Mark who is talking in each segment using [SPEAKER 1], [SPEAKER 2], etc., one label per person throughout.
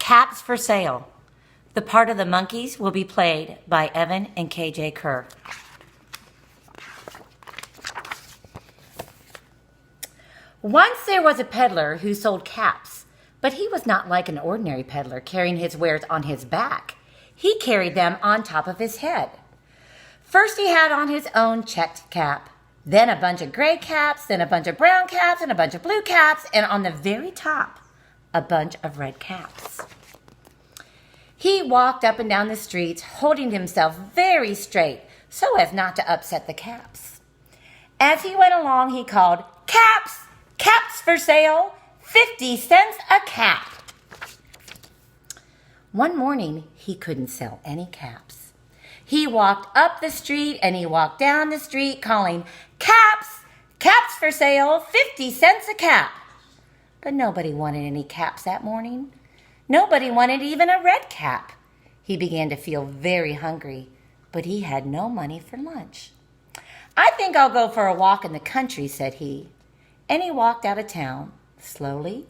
[SPEAKER 1] Caps for Sale. The part of the monkeys will be played by Evan and KJ Kerr. Once there was a peddler who sold caps, but he was not like an ordinary peddler carrying his wares on his back. He carried them on top of his head. First he had on his own checked cap, then a bunch of gray caps, then a bunch of brown caps, and a bunch of blue caps, and on the very top, a bunch of red caps. He walked up and down the streets, holding himself very straight so as not to upset the caps. As he went along, he called, "Caps! Caps for sale! 50 cents a cap!" One morning, he couldn't sell any caps. He walked up the street and he walked down the street calling, "Caps! Caps for sale! 50 cents a cap!" But nobody wanted any caps that morning. Nobody wanted even a red cap. He began to feel very hungry, but he had no money for lunch. "I think I'll go for a walk in the country," said he. And he walked out of town, slowly,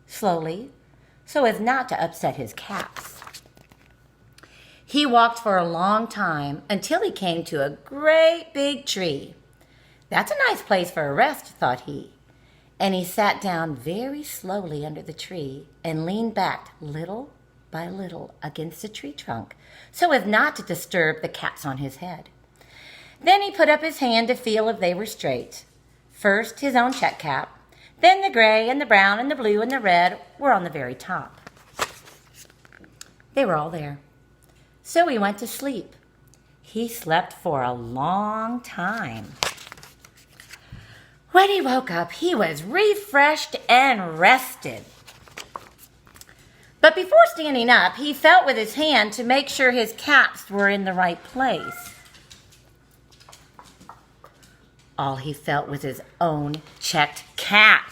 [SPEAKER 1] slowly, so as not to upset his caps. He walked for a long time until he came to a great big tree. "That's a nice place for a rest," thought he. And he sat down very slowly under the tree and leaned back little by little against the tree trunk so as not to disturb the caps on his head. Then he put up his hand to feel if they were straight. First his own check cap, then the gray and the brown and the blue and the red were on the very top. They were all there. So he went to sleep. He slept for a long time. When he woke up, he was refreshed and rested. But before standing up, he felt with his hand to make sure his caps were in the right place. All he felt was his own checked cap.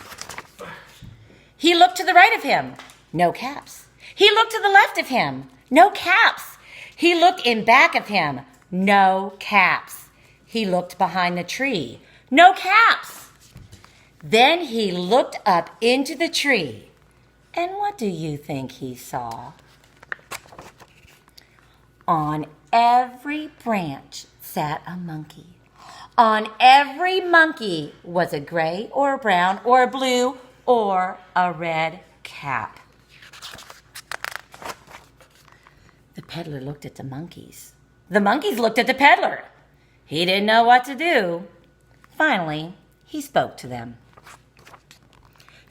[SPEAKER 1] He looked to the right of him, no caps. He looked to the left of him, no caps. He looked in back of him, no caps. He looked behind the tree, no caps. Then he looked up into the tree, and what do you think he saw? On every branch sat a monkey. On every monkey was a gray or a brown or a blue or a red cap. The peddler looked at the monkeys. The monkeys looked at the peddler. He didn't know what to do. Finally, he spoke to them.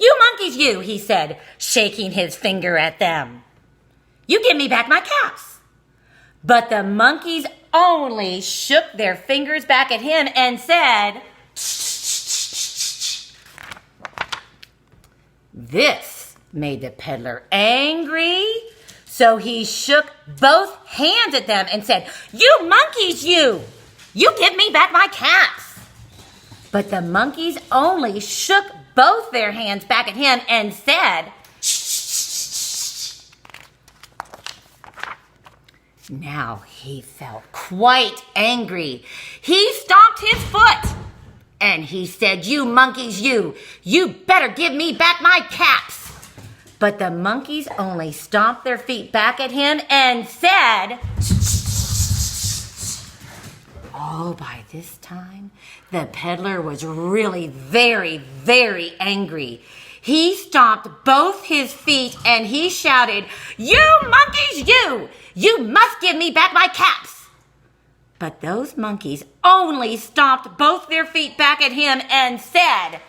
[SPEAKER 1] "You monkeys, you," he said, shaking his finger at them. "You give me back my caps." But the monkeys only shook their fingers back at him and said, "Shh." This made the peddler angry, so he shook both hands at them and said, "You monkeys, you give me back my caps." But the monkeys only shook both their hands back at him and said, "Shh." Now he felt quite angry. He stomped his foot and he said, "You monkeys, you better give me back my caps." But the monkeys only stomped their feet back at him and said, Oh, by this time, the peddler was really very, very angry. He stomped both his feet and he shouted, "You monkeys, you must give me back my caps." But those monkeys only stomped both their feet back at him and said,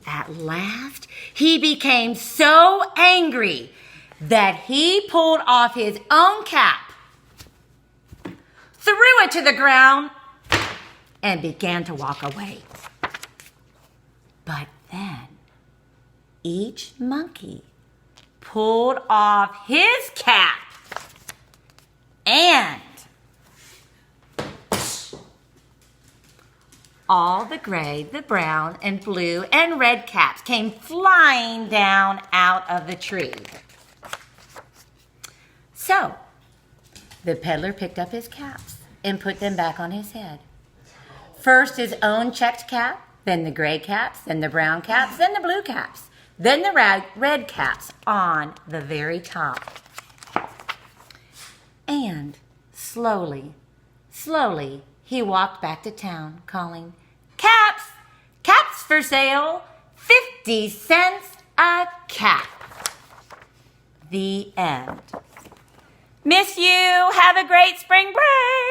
[SPEAKER 1] At last, he became so angry that he pulled off his own cap, threw it to the ground, and began to walk away. But then each monkey pulled off his cap and all the gray, the brown, and blue, and red caps came flying down out of the tree. So the peddler picked up his caps and put them back on his head. First his own checked cap, then the gray caps, then the brown caps, then the blue caps. then the red caps on the very top. And slowly, slowly, he walked back to town calling, "Caps! Caps for sale! 50 cents a cap." The end. Miss you. Have a great spring break.